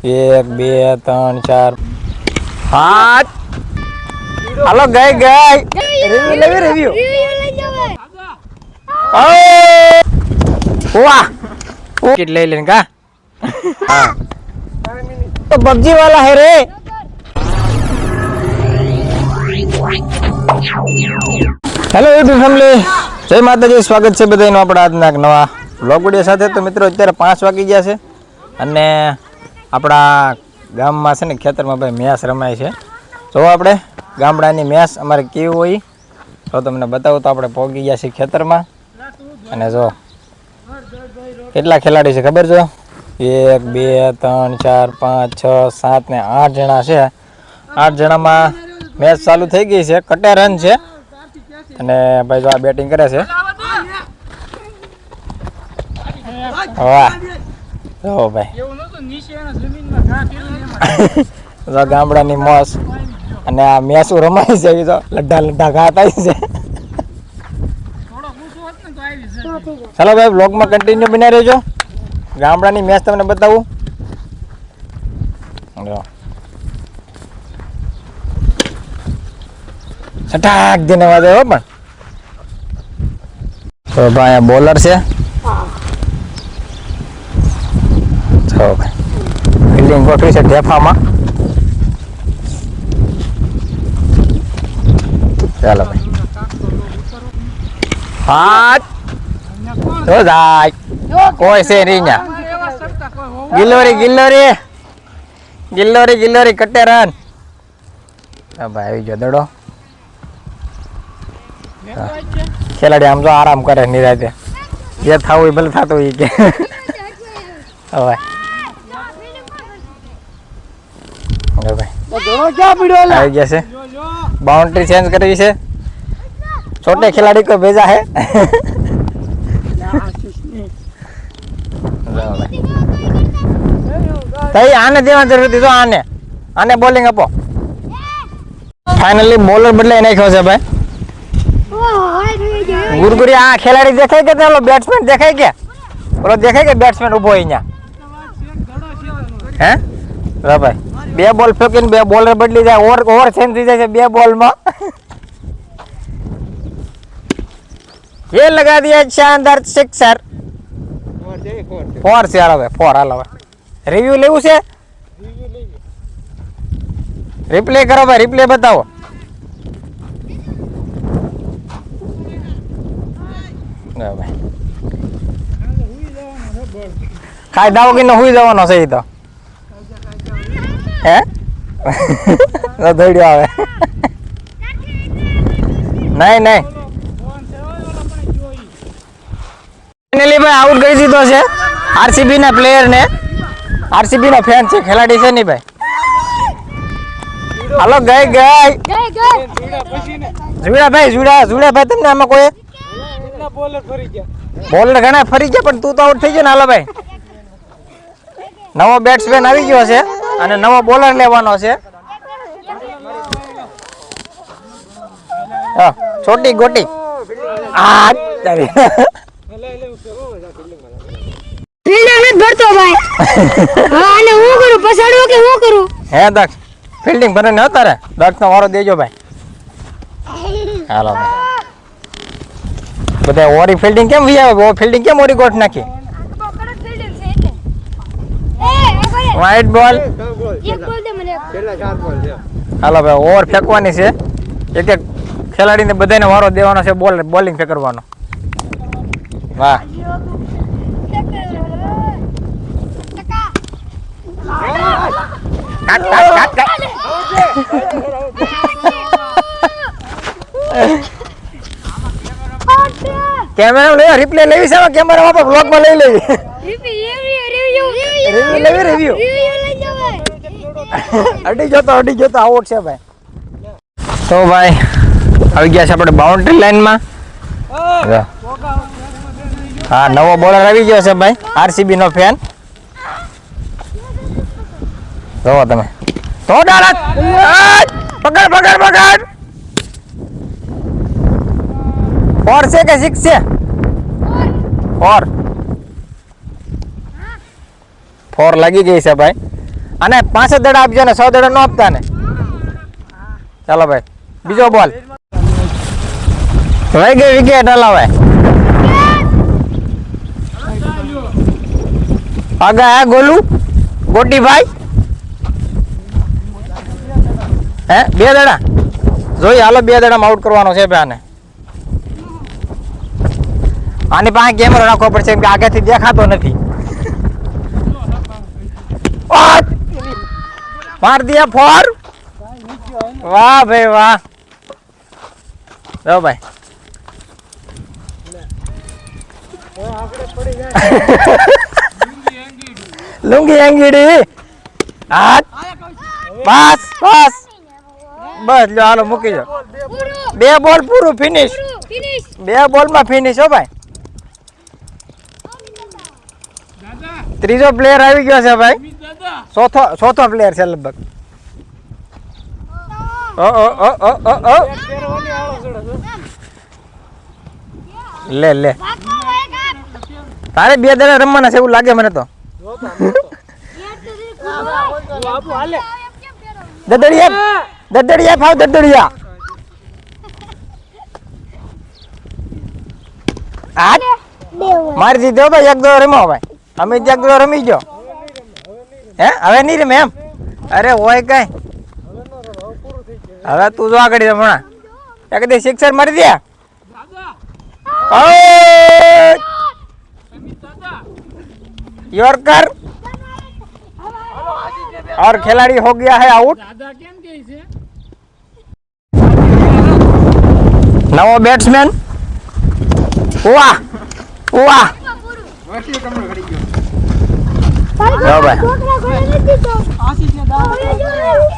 1 2 3 4 5 હાલો ગઈ ગઈ રિવ્યુ લેવી રિવ્યુ વાહ किट ले लेने का हाँ तो पबजी वाला है रे हेलो यूट्यूब फैमिली जय माताजी स्वागत છે બધાનું આપણા આજના નવા વ્લોગ વિડિયો સાથે। તો મિત્રો અત્યારે 5 વાગી ગયા છે અને આપણા ગામમાં છે ને ખેતરમાં ભાઈ મેચ રમાય છે। જો આપણે ગામડાની મેચ અમારે કેવી હોય તો તમને બતાવું। તો આપણે પહોંચી ગયા છીએ ખેતરમાં અને જો કેટલા ખેલાડી છે ખબર છે? 1 2 3 4 5 6 7 ને 8 જણા છે। 8 જણામાં મેચ ચાલુ થઈ ગઈ છે। કટે રન છે અને ભાઈ જો આ બેટિંગ કરે છે। વાહ જો ભાઈ જો ગામડાની મોજ અને આ મેચો રમાય છે જો લડ્ડા લડ્ડા ઘા થાય છે। ચાલો ભાઈ વ્લોગમાં કન્ટિન્યુ બન્યા રહેજો। ગામડાની મેચ તમને બતાવું। છટાક દેને વાગે હો પણ તો ભાઈ બોલર છે તો ભાઈ ફિલ્ડિંગ ગોઠવી છે ઢેફામાં। ચાલો ભાઈ હાથ તો જાય કોઈ છે નહીં ન્યા। ગિલ્લોરી ગિલ્લોરી ગિલ્લોરી ગિલ્લોરી કટે રન ભાઈ આવી ગયો દડો। ખેલાડી આમ જો આરામ કરે નિરાતે જે થવું એ ભલે થતું હોય કે હવે આવી ગયા છે। बाउंड्री चेंज करवी है। छोटे खिलाड़ी को भेजा है। तई आने देवा जरूर थी तो आने आने बॉलिंग अपो। फाइनली बॉलर बदले नहीं खो से भाई गुरगुरी आ खिलाड़ी देखे के चलो बैट्समैन देखे के बोलो देखे के बैट्समैन उभो ही हैं रा भाई बे बॉल फेंकीने बे बॉलर बदली जाए ओवर चेंज थी जाए बे बॉल में। ये लगा दिया शानदार सिक्सर। फोर से आलो भाई फोर आलो भाई रिव्यू लेवू से रिप्ले करो भाई रिप्ले बताओ। भाई खाई दाओ कि न हुई जवानो सही तो है दौड़ियो आवे नहीं नहीं फाइनली भाई आउट કરી દીધો છે આરસીબી ના પ્લેયર ને। આરસીબી નો ફેન છે ખેલાડી છે નહીં ભાઈ। હાલો ગઈ ગઈ જુડા ભાઈ જુડા ભાઈ તમને આમાં કોઈ બોલર ઘણા ફરી ગયા પણ તું તો આઉટ થઈ ગયો ને। હાલો ભાઈ નવો બેટ્સમેન આવી ગયો છે અને નવો બોલર લેવાનો છે। છોટી ગોટી આ ફિલ્ડિંગ નથી ભરતો ભાઈ। હા અને હું કરું પછાડવો કે હું કરું હે દક્ષ ફિલ્ડિંગ ભરે ને તારે દક્ષ નો વારો દેજો ભાઈ। હાલો ભાઈ બધા ઓરી ફિલ્ડિંગ કેમ વી આવે ઓ ફિલ્ડિંગ કેમ ઓરી ગોઠ નાખી વાઇટ બોલ એક બોલ દે મને છેલ્લા 4 બોલ છે। હાલો ભાઈ ઓવર ફેંકવાની છે એક એક ખેલાડીને બધાને વારો દેવાનો છે બોલિંગ ફેંકવાનો। વાહ कैमरा ले रिप्ले लेवी से कैमरा वापस ब्लॉग में ले लेवी रिव्यू अडी जो तो आउट છે ભાઈ। તો ભાઈ આવી ગયા છે આપણે બાઉન્ડ્રી લાઈન માં। હા નવો બોલર આવી ગયો છે ભાઈ આરસીબી નો ફેન જોવો તમે તો ડાળા પકડ પકડ પકડ फोर से के सिक्स से फोर फोर लगी गई છે ભાઈ। અને 5 દડા આપજો ને 100 દડા ન આપતા ને. ચાલો ભાઈ બીજો બોલ વહી ગઈ વિકેટ. હલાવે આગળ હે ગોલુ ગોટીભાઈ હે 2 દડા જોઈ હાલો 2 દડામાં આઉટ કરવાનો છે ભાઈ આને. આની પાસે કેમેરો રાખવો પડશે કેમ કે આગળથી દેખાતો નથી. માર દિયા 4. વાહ ભાઈ વાહ. જો ભાઈ લુંગી અંગીડી હાથ બસ બસ બસ લો હાલો મૂકી દો. 2 બોલ પૂરું ફિનિશ. 2 બોલમાં ફિનિશ હો ભાઈ. ત્રીજો પ્લેયર આવી ગયો છે ભાઈ. ચોથો પ્લેયર છે લગભગ. ઓ લે લે તારે 2 દડા રમવાના છે એવું લાગે મને તો. દદડિયા ફાવ દદડિયા આજ મારી દીધો ભાઈ. 1 દડો રમો ભાઈ. અમે 1 દડો રમી ગયો હે હવે નહીં રમે એમ. અરે હોય કઈ હવે તું જો આગળ હમણાં એક દે સિક્સર મારી દે. यॉर्कर और खिलाड़ी हो गया है आउट. नवो बैट्समैन वाह वाह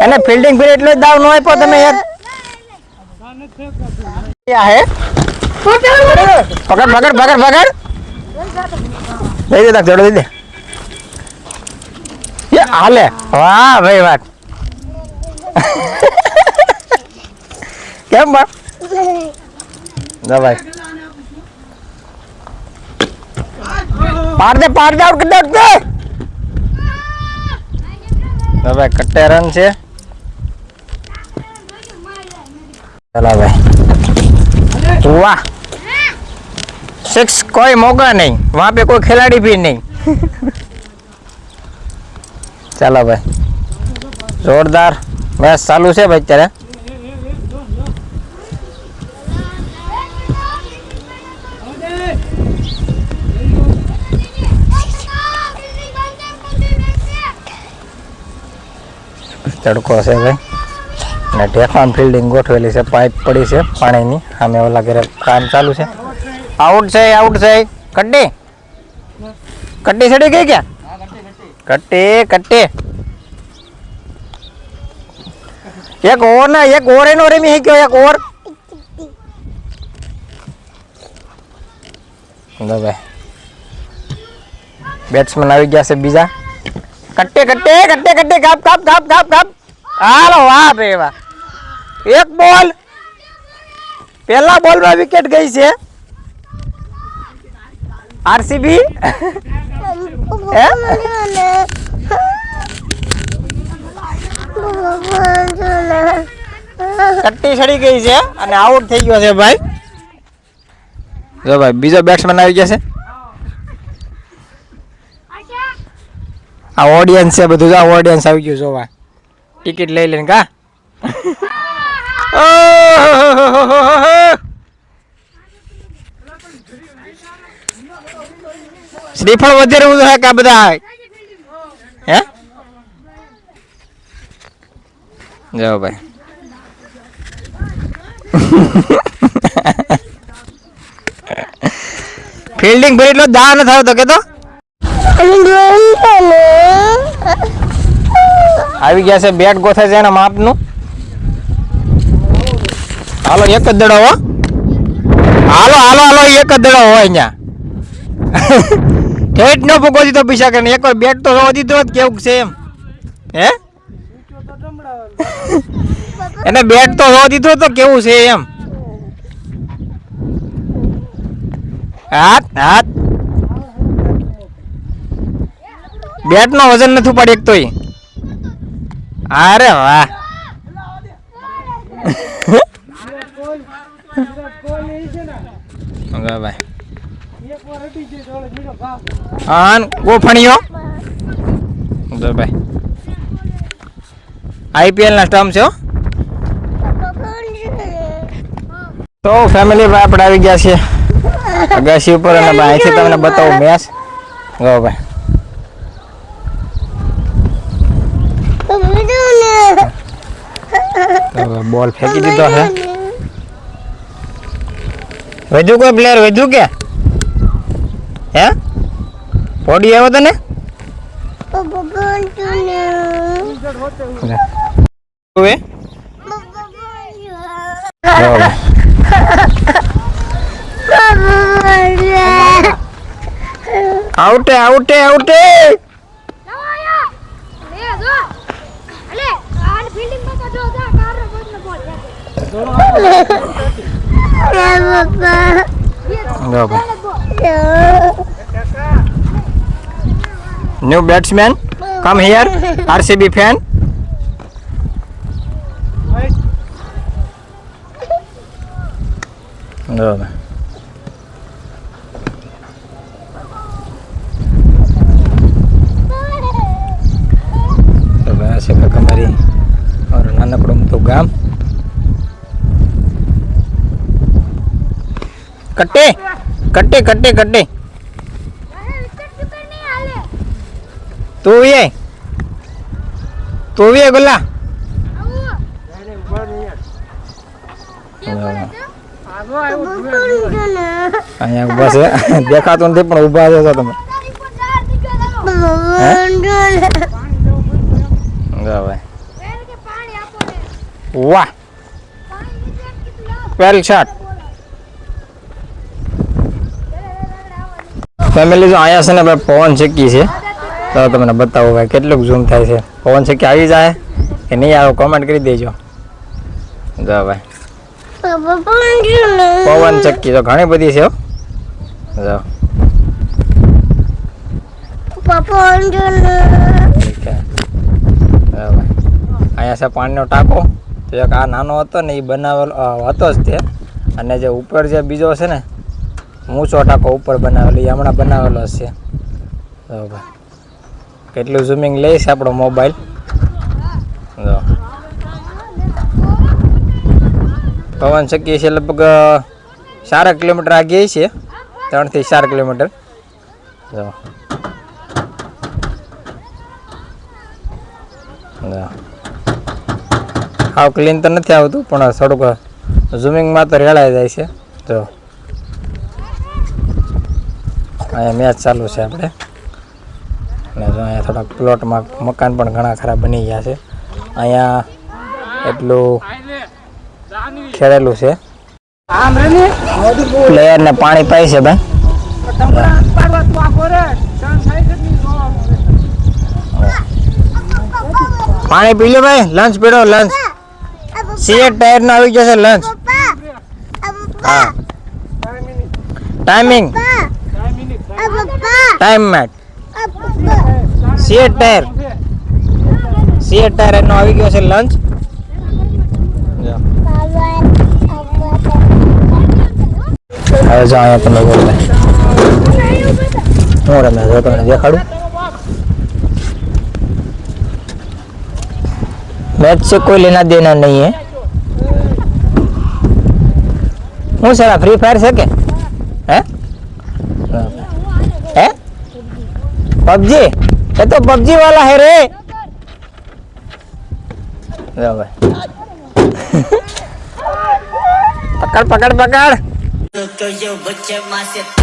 એને ફિલ્ડિંગ પર એટલો જ દાવ ન આપ્યો તમે યાર. क्या है पकड़ पकड़ पकड़ पकड़ दे दे तक जोड़ दे ये हाले. वाह भाई वाह કેમ બા जा भाई पार दे आउट कर दे. जा भाई कट्टे रन છે. चला भाई वाह 6. कोई मौका नहीं वहाँ पे कोई खिलाड़ी भी नहीं. चलो भाई जोरदार मैच चालू है भाई तेरे. તડકો છે ભાઈ ને ટેકવાન ફિલ્ડિંગ ગોઠવેલી છે. પાઇપ પડી છે પાણીની સામે ઓલા ઘરે કામ ચાલુ છે. આઉટ છે કટ્ટી કટ્ટી ચડી ગઈ ક્યાં કટ્ટી એક ઓવર એનો રમી ગયો. એક ઓવર ભાઈ બેટ્સમેન આવી ગયા છે બીજા. કટ્ટે કાપ હાલો વાહ ભાઈ વાહ. 1 બોલ પહેલા બોલમાં વિકેટ ગઈ છે આરસીબી. કટ્ટી ચડી ગઈ છે અને આઉટ થઈ ગયો છે ભાઈ. જો ભાઈ બીજો બેટ્સમેન આવી ગયા છે. આ ઓડિયન્સ છે બધું. આ ઓડિયન્સ આવી ગયું જોવા. ટિકિટ લઈ લઈને કા શ્રીફળ વધારે હું કા બધા હે જાઓ ભાઈ. ફિલ્ડિંગ ભરી એટલો દા ન થાવ તો કે તો આવી ગયા છે. બેટ ગોથે છે એના માપનું. હાલો 1 જ દડો હો. હાલો 1 જ દડો હોય અહીંયા. ઠેઠ નો ભૂકો દીધો પૈસા કે એક વાર બેટ તો રવા દીધો કેવું છે એમ હે એને બેટ તો રવા દીધો તો કેવું છે એમ. હાથ બેટ નો વજન નથી ઉપાડી એક તો અરે વાહ ઓકે ભાઈ હા ગોફણીઓ ઓકે ભાઈ આઈપીએલ ના સ્ટમ્પ છે હો. તો ફેમિલી ભાઈ આપણે આવી ગયા છીએ અગાસી ઉપર અને ભાઈ અહીંથી તમને બતાવું મેચ ગો ભાઈ બોલ ફેંકી દીધો છે વધુ કોઈ પ્લેયર વધુ કે હે પોડી આવ્યો તને હવે આઉટે આઉટે આઉટે new batsman come here RCB fan हमारी और नानकड़ो तो गाम कट्टे कट्टे कट्टे कट्टे तू भी है गुल्ला बस देखा तो नहीं पण उभा છો તમે वाह वेल शॉट फैमिली जो आया છે ને ભાઈ પવન ચક્કી છે તો તમને બતાવો ભાઈ કેટલું ઝૂમ થાય છે પવન ચક્કી આવી જાય કે નહીં આવે કોમેન્ટ કરી દેજો જો ભાઈ પવન ચક્કી તો ઘણી બધી છે જો અહીંયા છે પાણીનો ટાંકો તો એક આ નાનો હતો ને એ બનાવેલો હતો જ તે અને જે ઉપર જે બીજો છે ને ઊંચો ટાંકો ઉપર બનાવેલો એ હમણાં બનાવેલો જ છે તો ભાઈ કેટલું ઝૂમિંગ લઈશ આપણો મોબાઈલ જો પવન ચક્કી છે લગભગ 4 કિલોમીટર આગે છે 3 થી 4 કિલોમીટર જો હાવ ક્લીન તો નથી આવતું પણ થોડુંક ઝૂમિંગમાં તો રેડાઈ જાય છે તો અહીંયા મેચ ચાલુ છે આપણે અને જો અહીંયા થોડાક પ્લોટમાં મકાન પણ ઘણા ખરા બની ગયા છે અહીંયા એટલું ખેડેલું છે પ્લેયરને પાણી પાય છે ભાઈ પાણી પી લો ભાઈ લંચ પીડો લંચ સીએટ ટાયર નો આવી જશે લંચ હા ટાઈમિંગ ટાઈમ મેટ સીએટ ટાયર એનો આવી ગયો છે લંચ હવે જો અહીંયા તમે બોલ હું રમે જો તમને દેખાડું मैच से कोई लेना देना नहीं है हूँ सर फ्री फायर से के है पबजी ये तो पबजी वाला है रे पकड़ पकड़ पकड़ तो जो बच्चे माँ से